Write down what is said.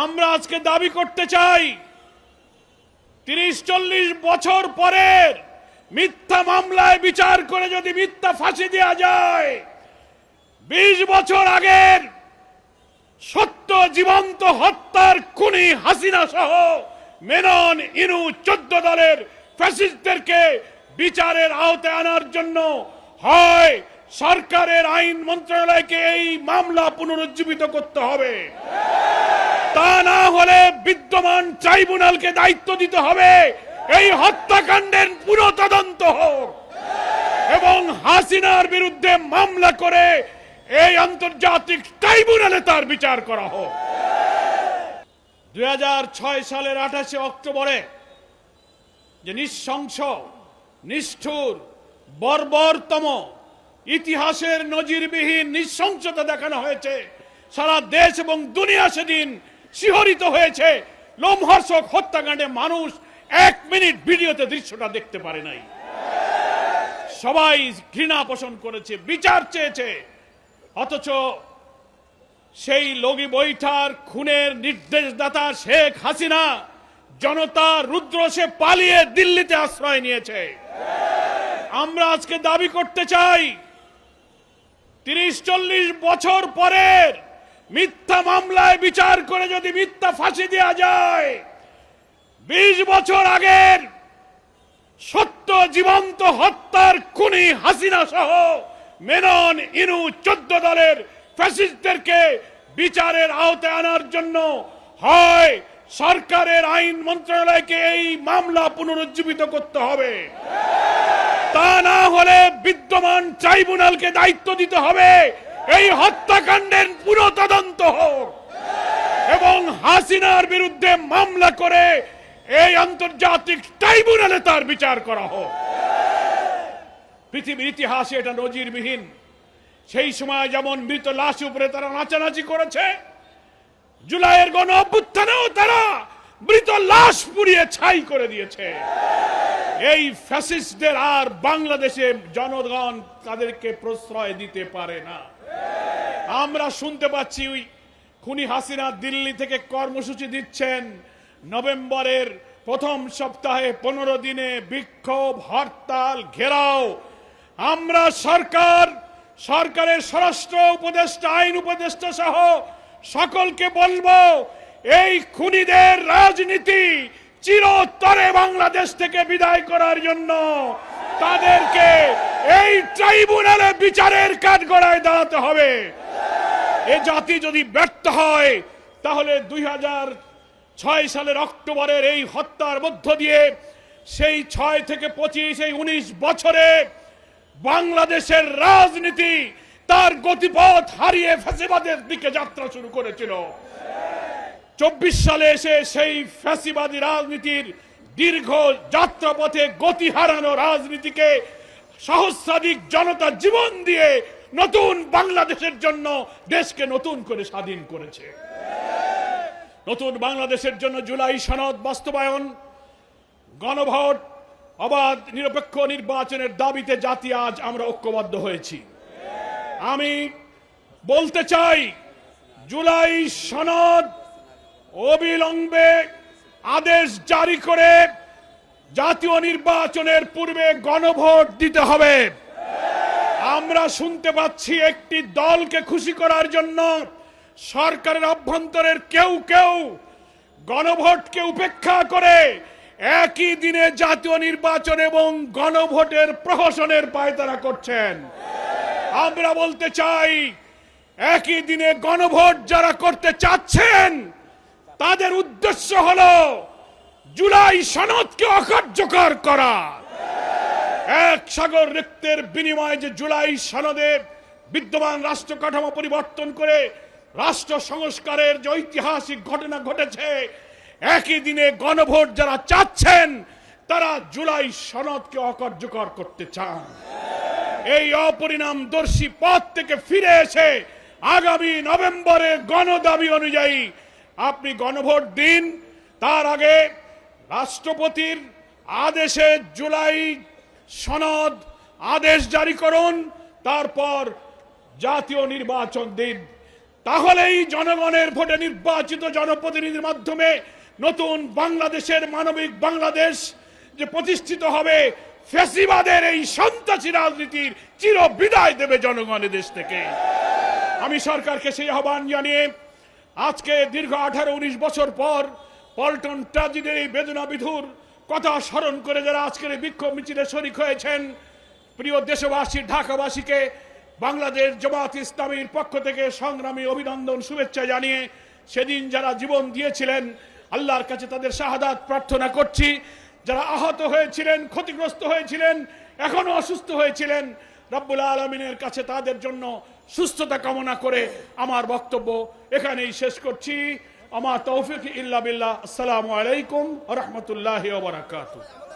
আমরা আজকে দাবি করতে চাই ৩০-৪০ বছর পরের মিথ্যা মামলায় বিচার করে যদি মিথ্যা ফাঁসি দেওয়া যায়, ২০ বছর আগের সত্য জীবন্ত হত্যার খুনি হাসিনা সহ মেনন, ইনু ১৪ দলের ফ্যাসিস্টদেরকে বিচারের আওতায় আনার জন্য হয় সরকারের আইন মন্ত্রণালয়কে এই মামলা পুনরুজ্জীবিত করতে হবে, তা না হলে বিদ্যমান ট্রাইব্যুনালকে দায়িত্ব দিতে হবে এই হত্যাকাণ্ডের পুরো তদন্ত হোক এবং হাসিনার বিরুদ্ধে মামলা করে এই আন্তর্জাতিক ট্রাইব্যুনালে তার বিচার করা হোক। ২০০৬ সালের ২৮ অক্টোবরে যে নৃশংস, নিষ্ঠুর, বর্বরতম, ইতিহাসের নজিরবিহীন নৃশংসতা দেখানো হয়েছে, সারা দেশ এবং দুনিয়া সেদিন শিহরিত হয়েছে। লোমহর্ষক হত্যাকাণ্ডে মানুষ ১ মিনিট ভিডিওতে দৃশ্যটা দেখতে পারে নাই। সবাই ঘৃণা পোষণ করেছে, বিচার চেয়েছে, অথচ সেই লগি বৈঠার খুনের নির্দেশদাতা শেখ হাসিনা জনতা রুদ্র সে পালিয়ে দিল্লিতে আশ্রয় নিয়েছে। আমরা আজকে দাবি করতে চাই ৩০-৪০ বছর পরের মিথ্যা মামলায় বিচার করে যদি মিথ্যা ফাঁসি দেওয়া যায়, ২০ বছর আগের সত্য জীবন্ত হত্যার খুনি হাসিনা সহ মেনন, ইনু ১৪ দলের ফ্যাসিস্টদেরকে বিচারের আওতায় আনার জন্য হয় সরকারের আইন মন্ত্রণালয়কে এই মামলা পুনরুজ্জীবিত করতে হবে, তা না হলে বিদ্যমান ট্রাইব্যুনালকে দায়িত্ব দিতে হবে এই হত্যাকাণ্ডের পুরো তদন্ত হোক এবং হাসিনার বিরুদ্ধে মামলা করে এই আন্তর্জাতিক ট্রাইব্যুনালে তার বিচার করা হোক। পৃথিবীর ইতিহাসে এটা নজিরবিহীন। সেই সময় যেমন মৃত লাশ উপরে তারা নাচানাচি করেছে, জুলাইয়ের গণ অভ্যুত্থানেও তারা মৃত লাশ পুড়িয়ে ছাই করে দিয়েছে। এই ফ্যাসিস্টদের আর বাংলাদেশে জনগণ তাদেরকে প্রশ্রয় দিতে পারে না। আমরা শুনতে পাচ্ছি ওই খুনি হাসিনা দিল্লি থেকে কর্মসূচি দিচ্ছেন, নভেম্বরের প্রথম সপ্তাহে ১৫ দিনে বিক্ষোভ, হরতাল, ঘেরাও। আমরা সরকারের স্বরাষ্ট্র উপদেষ্টা, আইন উপদেষ্টা সহ সকলকে বলবো, এই খুনিদের রাজনীতি চিরতরে বাংলাদেশ থেকে বিদায় করার জন্য তাদেরকে এই ট্রাইব্যুনালে বিচারের কাঠগড়ায় দাঁড়াতে হবে। এ জাতি যদি ব্যর্থ হয় তাহলে ২০০৬ সালের অক্টোবরের এই হত্যার মধ্য দিয়ে সেই ৬ থেকে ২৫, এই ১৯ বছরে বাংলাদেশের রাজনীতি তার গতিপথ হারিয়ে ফ্যাসিবাদের দিকে যাত্রা শুরু করেছিল। ২৪ সালে এসে সেই ফ্যাসিবাদী রাজনীতির দীর্ঘ যাত্রাপথে গতি হারানো রাজনীতিকে সহস্রাধিক জনতা জীবন দিয়ে নতুন বাংলাদেশের জন্য দেশকে নতুন করে স্বাধীন করেছে। নতুন বাংলাদেশের জন্য জুলাই সনদ বাস্তবায়ন, গণভোট, অবাধ নিরপেক্ষ নির্বাচনের দাবিতে জাতি আজ আমরা ঐক্যবদ্ধ হয়েছি। আমি বলতে চাই, জুলাই সনদ অবিলম্বে আদেশ জারি করে জাতীয় নির্বাচনের পূর্বে গণভোট দিতে হবে। আমরা শুনতে পাচ্ছি একটি দলকে খুশি করার জন্য সরকারের অভ্যন্তরের কেউ গণভোটকে উপেক্ষা করে একই দিনে জাতীয় নির্বাচন এবং গণভোটের প্রহসনের পায়তারা করছেন। আমরা বলতে চাই, একই দিনে গণভোট যারা করতে চাচ্ছেন তাদের উদ্দেশ্য হলো জুলাই সনদকে অকার্যকর করা। এক সাগর রক্তের বিনিময়ে যে জুলাই সনদে বিদ্যমান রাষ্ট্র কাঠামো পরিবর্তন করে রাষ্ট্র সংস্কারের যে ঐতিহাসিক ঘটনা ঘটেছে, একই দিনে গণভোট যারা চাচ্ছেন তারা জুলাই সনদকে অকার্যকর করতে চান। এই অপরিণামদর্শী পথ থেকে ফিরে এসে আগামী নভেম্বরে গণদাবি অনুযায়ী আপনি গণভোট দিন। তার আগে রাষ্ট্রপতির আদেশে জুলাই সনদ আদেশ জারি করুন, তারপর জাতীয় নির্বাচন দিন। তাহলেই জনগণের ভোটে নির্বাচিত জনপ্রতিনিধির মাধ্যমে নতুন বাংলাদেশের মানবিক বাংলাদেশ যে প্রতিষ্ঠিত হবে, ফ্যাসিবাদের এই সন্ত্রাসী রাজনীতির চির বিদায় দেবে জনগণ দেশ থেকে। আমি সরকারকে সেই আহ্বান জানিয়ে আজকে দীর্ঘ 18-19 বছর পর পল্টন ট্র্যাজেডির এই বেদনা বিধুর কথা স্মরণ করে যারা আজকের এই বিক্ষোভ মিছিলে শরিক হয়েছেন, প্রিয় দেশবাসী, ঢাকাবাসীকে বাংলাদেশ জামাত ইসলামীর পক্ষ থেকে সংগ্রামী অভিনন্দন, শুভেচ্ছা জানিয়ে সেদিন যারা জীবন দিয়েছিলেন আল্লাহর কাছে তাদের শাহাদাত প্রার্থনা করছি। যারা আহত হয়েছিলেন, ক্ষতিগ্রস্ত হয়েছিলেন, এখনো অসুস্থ হয়েছিলেন, রব্বুল আলামিনের কাছে তাদের জন্য সুস্থতা কামনা করে আমার বক্তব্য এখানেই শেষ করছি। আমা তৌফিক ইল্লা বিল্লাহ। আসসালামু আলাইকুম ওয়া রাহমাতুল্লাহি ওয়া বারাকাতুহু।